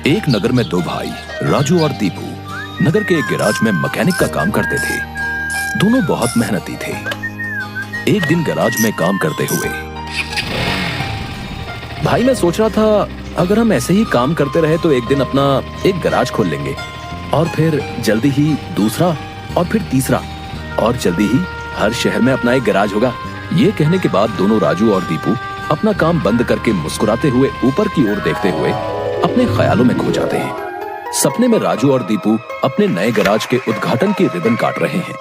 एक नगर में दो भाई राजू और दीपू नगर के एक गैराज में मैकेनिक का काम करते थे। दोनों बहुत मेहनती थे। एक दिन गैराज में काम करते हुए भाई मैं सोच रहा था, अगर हम ऐसे ही काम करते रहे तो एक दिन अपना एक गैराज खोल लेंगे और फिर जल्दी ही दूसरा और फिर तीसरा और जल्दी ही हर शहर में अपना एक गैराज होगा। ये कहने के बाद दोनों राजू और दीपू अपना काम बंद करके मुस्कुराते हुए ऊपर की ओर देखते हुए अपने ख्यालों में खो जाते हैं। सपने में राजू और दीपू अपने नए गैराज के उद्घाटन की रिबन काट रहे हैं।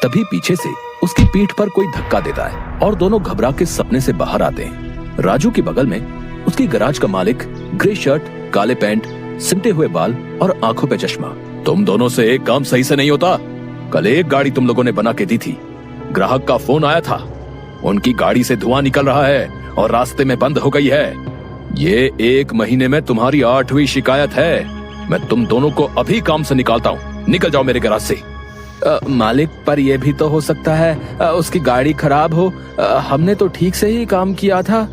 तभी पीछे से उसकी पीठ पर कोई धक्का देता है और दोनों घबरा के सपने से बाहर आते हैं। राजू के बगल में उसकी गैराज का मालिक, ग्रे शर्ट, काले पैंट, सिमटे हुए बाल और आंखों पे चश्मा। तुम दोनों से एक काम सही से नहीं होता। कल एक गाड़ी तुम लोगों ने बना के दी थी, ग्राहक का फोन आया था, उनकी गाड़ी से धुआं निकल रहा है और रास्ते में बंद हो गई है। ये 1 महीने में तुम्हारी 8वीं शिकायत है। मैं तुम दोनों को अभी काम से निकालता हूँ। निकल जाओ मेरे गैराज से। मालिक, पर यह भी तो हो सकता है उसकी गाड़ी खराब हो। हमने तो ठीक से ही काम किया था।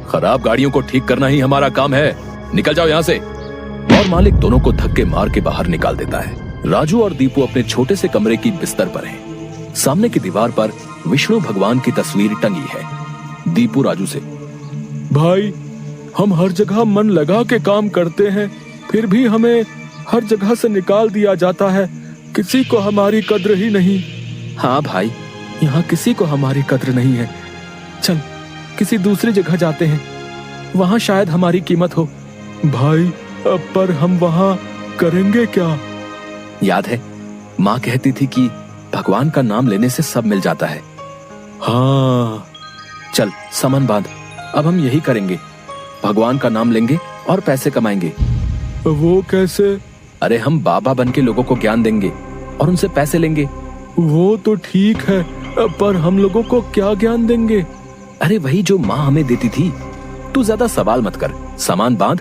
खराब गाड़ियों को ठीक करना ही हमारा काम है। निकल जाओ यहाँ से। और मालिक दोनों को धक्के मार के बाहर निकाल देता है। राजू और दीपू अपने छोटे से कमरे की बिस्तर पर हैं। सामने की दीवार पर विष्णु भगवान की तस्वीर टंगी है। दीपू राजू से, भाई हम हर जगह मन लगा के काम करते हैं, फिर भी हमें हर जगह से निकाल दिया जाता है। किसी को हमारी कद्र ही नहीं। हाँ भाई, यहाँ किसी को हमारी कद्र नहीं है। चल किसी दूसरी जगह जाते हैं, वहाँ शायद हमारी कीमत हो। भाई पर हम वहाँ करेंगे क्या? याद है माँ कहती थी कि भगवान का नाम लेने से सब मिल जाता है। हाँ चल सामान बांध, अब हम यही करेंगे। भगवान का नाम लेंगे और पैसे कमाएंगे। वो कैसे? अरे हम बाबा बन के लोगों को ज्ञान देंगे और उनसे पैसे लेंगे। वो तो ठीक है, पर हम लोगों को क्या ज्ञान देंगे? अरे वही जो माँ हमें देती थी। तू ज्यादा सवाल मत कर, सामान बांध।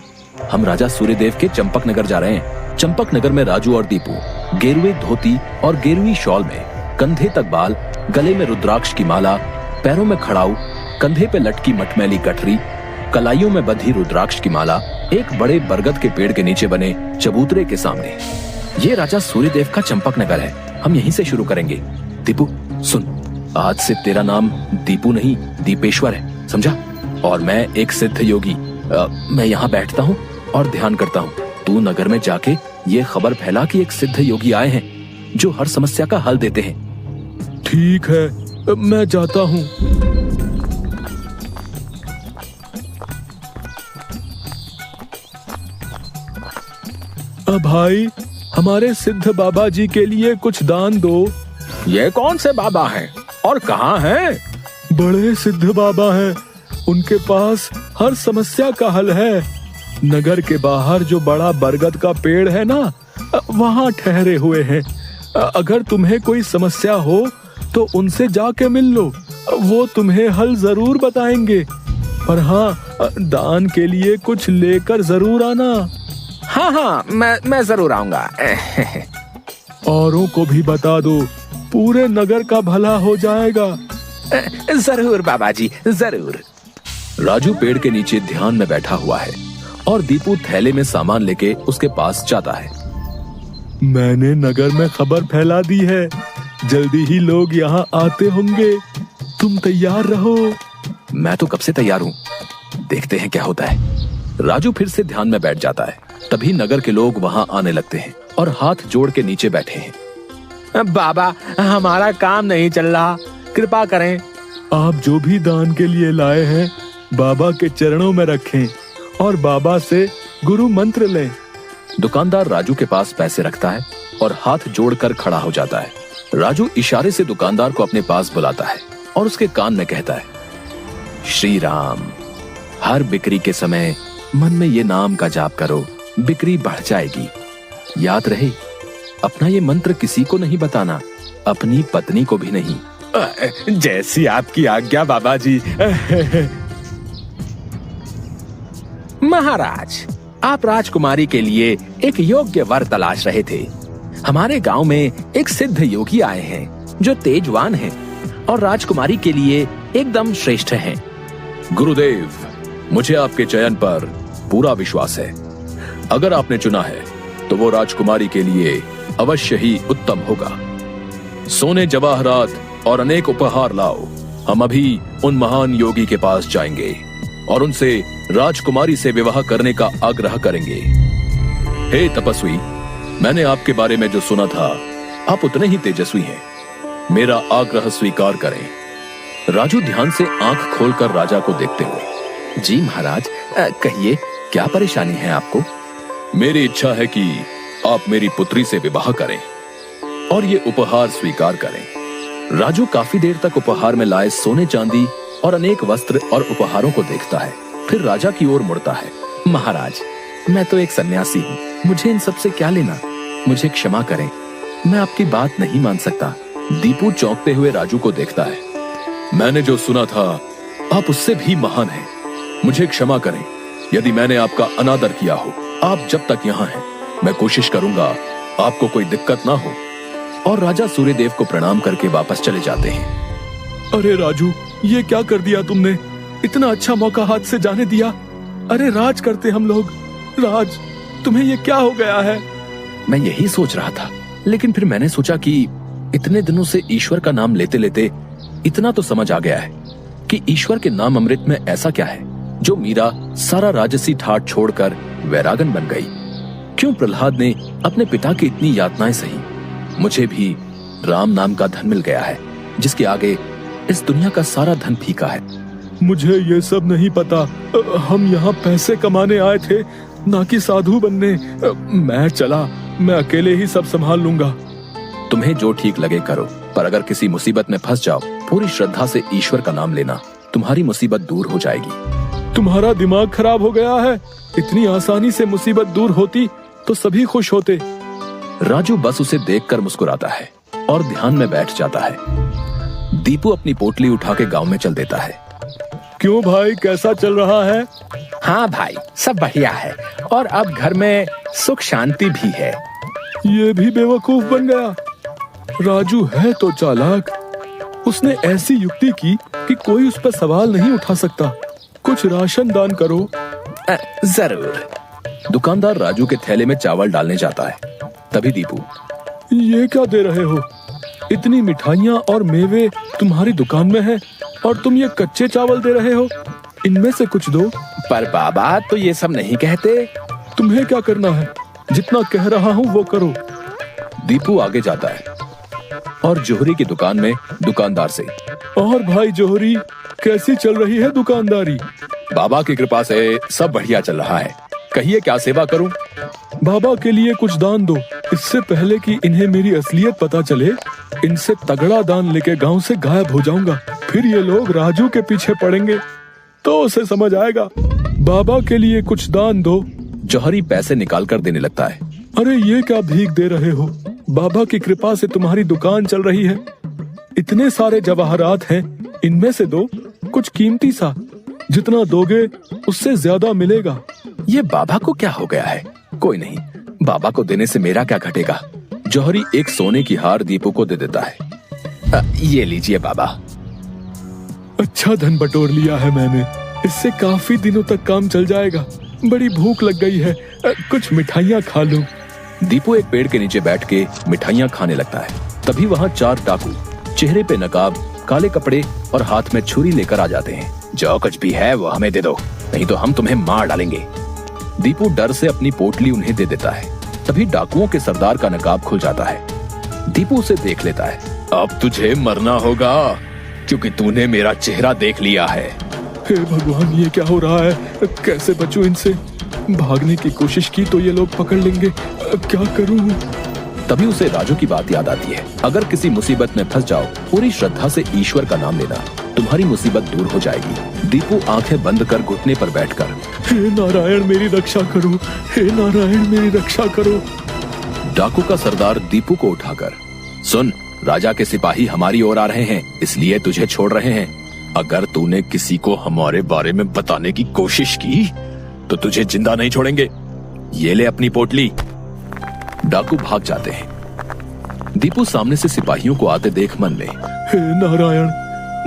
हम राजा सूर्यदेव के चंपक नगर जा रहे हैं। चंपक नगर में राजू और दीपू गेरुए धोती और गेरुई शॉल में, कंधे तक बाल, गले में रुद्राक्ष की माला, पैरों में खड़ाऊ, कंधे पे लटकी मटमैली गठरी, कलाइयों में बंधी रुद्राक्ष की माला, एक बड़े बरगद के पेड़ के नीचे बने चबूतरे के सामने। ये राजा सूर्यदेव का चंपक नगर है। हम यहीं से शुरू करेंगे। दीपू सुन, आज से तेरा नाम दीपू नहीं दीपेश्वर है, समझा? और मैं एक सिद्ध योगी। मैं यहाँ बैठता हूँ और ध्यान करता हूँ। तू नगर में जाके ये खबर फैला कि एक सिद्ध योगी आए हैं जो हर समस्या का हल देते हैं। ठीक है, मैं जाता हूँ। भाई हमारे सिद्ध बाबा जी के लिए कुछ दान दो। ये कौन से बाबा हैं और कहाँ हैं? बड़े सिद्ध बाबा हैं, उनके पास हर समस्या का हल है। नगर के बाहर जो बड़ा बरगद का पेड़ है ना, वहाँ ठहरे हुए हैं। अगर तुम्हें कोई समस्या हो तो उनसे जाके मिल लो, वो तुम्हें हल जरूर बताएंगे। पर हाँ, दान के लिए कुछ लेकर जरूर आना। हाँ, मैं जरूर आऊंगा। औरों को भी बता दो, पूरे नगर का भला हो जाएगा। जरूर बाबा जी, जरूर। राजू पेड़ के नीचे ध्यान में बैठा हुआ है और दीपू थैले में सामान लेके उसके पास जाता है। मैंने नगर में खबर फैला दी है, जल्दी ही लोग यहाँ आते होंगे। तुम तैयार रहो। मैं तो कब से तैयार हूँ, देखते हैं क्या होता है। राजू फिर से ध्यान में बैठ जाता है। तभी नगर के लोग वहाँ आने लगते हैं और हाथ जोड़ के नीचे बैठे हैं। बाबा, हमारा काम नहीं चल रहा, कृपा करें। आप जो भी दान के लिए लाए हैं बाबा के चरणों में रखें और बाबा से गुरु मंत्र लें। दुकानदार राजू के पास पैसे रखता है और हाथ जोड़कर खड़ा हो जाता है। राजू इशारे से दुकानदार को अपने पास बुलाता है और उसके कान में कहता है, श्री राम, हर बिक्री के समय मन में ये नाम का जाप करो, बिक्री बढ़ जाएगी। याद रहे, अपना ये मंत्र किसी को नहीं बताना, अपनी पत्नी को भी नहीं। जैसी आपकी आज्ञा बाबा जी। महाराज, आप राजकुमारी के लिए एक योग्य वर तलाश रहे थे। हमारे गांव में एक सिद्ध योगी आए हैं जो तेजवान हैं और राजकुमारी के लिए एकदम श्रेष्ठ हैं। गुरुदेव, मुझे आपके चयन पर पूरा विश्वास है, अगर आपने चुना है तो वो राजकुमारी के लिए अवश्य ही उत्तम होगा। सोने जवाहरात और अनेक उपहार लाओ। हम अभी उन महान योगी के पास जाएंगे और उनसे राजकुमारी से विवाह करने का आग्रह करेंगे। हे तपस्वी, मैंने आपके बारे में जो सुना था, आप उतने ही तेजस्वी हैं। मेरा आग्रह स्वीकार करें। राजू ध्यान से आंख खोलकर राजा को देखते हुए, जी महाराज, कहिए क्या परेशानी है आपको? मेरी इच्छा है कि आप मेरी पुत्री से विवाह करें और ये उपहार स्वीकार करें। राजू काफी देर तक उपहार में लाए सोने चांदी और अनेक वस्त्र और उपहारों को देखता है, फिर राजा की ओर मुड़ता है। महाराज, मैं तो एक सन्यासी हूँ, मुझे इन सब से क्या लेना? मुझे क्षमा करें, मैं आपकी बात नहीं मान सकता। दीपू चौंकते हुए राजू को देखता है। मैंने जो सुना था, आप उससे भी महान हैं। मुझे क्षमा करें यदि मैंने आपका अनादर किया हो। आप जब तक यहाँ हैं, मैं कोशिश करूंगा आपको कोई दिक्कत ना हो। और राजा सूर्यदेव को प्रणाम करके वापस चले जाते हैं। अरे राजू, ये क्या कर दिया तुमने? इतना अच्छा मौका हाथ से जाने दिया। अरे राज करते हम लोग। राज, तुम्हें ये क्या हो गया है? मैं यही सोच रहा था, लेकिन फिर मैंने सोचा कि इतने दिनों से ईश्वर का नाम लेते लेते इतना तो समझ आ गया है कि ईश्वर के नाम अमृत में ऐसा क्या है जो मीरा सारा राजसी ठाट छोड़कर वैरागन बन गई। क्यों प्रहलाद ने अपने पिता की इतनी यातनाएं सही? मुझे भी राम नाम का धन मिल गया है, जिसके आगे इस दुनिया का सारा धन फीका है। मुझे ये सब नहीं पता। हम यहाँ पैसे कमाने आए थे, ना कि साधु बनने। मैं चला, मैं अकेले ही सब संभाल लूंगा। तुम्हें जो ठीक लगे करो, पर अगर किसी मुसीबत में फंस जाओ, पूरी श्रद्धा से ईश्वर का नाम लेना, तुम्हारी मुसीबत दूर हो जाएगी। तुम्हारा दिमाग खराब हो गया है? इतनी आसानी से मुसीबत दूर होती तो सभी खुश होते। राजू बस उसे देखकर मुस्कुराता है और ध्यान में बैठ जाता है। दीपू अपनी पोटली उठा के गांव में चल देता है। क्यों भाई, कैसा चल रहा है? हाँ भाई, सब बढ़िया है और अब घर में सुख शांति भी है। ये भी बेवकूफ बन गया। राजू है तो चालाक। उसने ऐसी युक्ति की कि कोई उस पर सवाल नहीं उठा सकता। कुछ राशन दान करो। जरूर। दुकानदार राजू के थैले में चावल डालने जाता है। तभी दीपू, ये क्या दे रहे हो? इतनी मिठाइयाँ और मेवे तुम्हारी दुकान में है और तुम ये कच्चे चावल दे रहे हो? इनमें से कुछ दो। पर बाबा तो ये सब नहीं कहते। तुम्हें क्या करना है? जितना कह रहा हूँ वो करो। दीपू आगे जाता है और जोहरी की दुकान में दुकानदार से, और भाई जोहरी, कैसी चल रही है दुकानदारी? बाबा की कृपा से सब बढ़िया चल रहा है। कहिए क्या सेवा करूं? बाबा के लिए कुछ दान दो। इससे पहले कि इन्हें मेरी असलियत पता चले, इनसे तगड़ा दान लेके गांव से गायब हो जाऊंगा। फिर ये लोग राजू के पीछे पड़ेंगे तो उसे समझ आएगा। बाबा के लिए कुछ दान दो। जौहरी पैसे निकाल कर देने लगता है। अरे ये क्या भीख दे रहे हो? बाबा की कृपा से तुम्हारी दुकान चल रही है। इतने सारे जवाहरात हैं, इनमें से दो कुछ कीमती सा। जितना दोगे उससे ज्यादा मिलेगा। ये बाबा को क्या हो गया है? कोई नहीं, बाबा को देने से मेरा क्या घटेगा। जौहरी एक सोने की हार दीपू को दे देता है। ये लीजिए बाबा। अच्छा धन बटोर लिया है मैंने। इससे काफी दिनों तक काम चल जाएगा। बड़ी भूख लग गई है, कुछ मिठाइयाँ खा लूं। दीपू एक पेड़ के नीचे बैठ के मिठाइयाँ खाने लगता है। तभी वहाँ 4 डाकू, चेहरे पे नकाब, काले कपड़े और हाथ में छुरी लेकर आ जाते हैं। जो कुछ भी है वो हमें दे दो, नहीं तो हम तुम्हें मार डालेंगे। दीपू डर से अपनी पोटली उन्हें दे देता है। तभी डाकुओं के सरदार का नकाब खुल जाता है। दीपू उसे देख लेता है। अब तुझे मरना होगा, क्योंकि तूने मेरा चेहरा देख लिया है। हे भगवान, ये क्या हो रहा है? कैसे बचूं इनसे? भागने की कोशिश की तो ये लोग पकड़ लेंगे। क्या करूं? तभी उसे राजू की बात याद आती है। अगर किसी मुसीबत में फंस जाओ, पूरी श्रद्धा से ईश्वर का नाम लेना, तुम्हारी मुसीबत दूर हो जाएगी। दीपू आंखें बंद कर घुटने पर बैठकर, हे नारायण मेरी रक्षा करो, हे नारायण मेरी रक्षा करो। डाकू का सरदार दीपू को उठाकर, सुन, राजा के सिपाही हमारी ओर आ रहे हैं, इसलिए तुझे छोड़ रहे हैं। अगर तूने किसी को हमारे बारे में बताने की कोशिश की तो तुझे जिंदा नहीं छोड़ेंगे। ये ले अपनी पोटली। डाकू भाग जाते हैं। दीपू सामने से सिपाहियों को आते देख मन में, हे नारायण,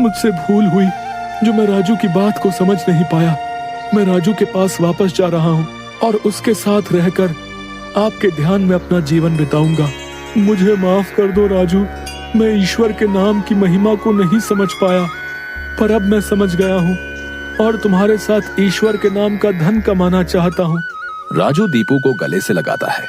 मुझसे भूल हुई जो मैं राजू की बात को समझ नहीं पाया। मैं राजू के पास वापस जा रहा हूँ और उसके साथ रहकर आपके ध्यान में अपना जीवन बिताऊंगा। मुझे माफ कर दो राजू, मैं ईश्वर के नाम की महिमा को नहीं समझ पाया, पर अब मैं समझ गया हूँ और तुम्हारे साथ ईश्वर के नाम का धन कमाना चाहता हूँ। राजू दीपू को गले से लगाता है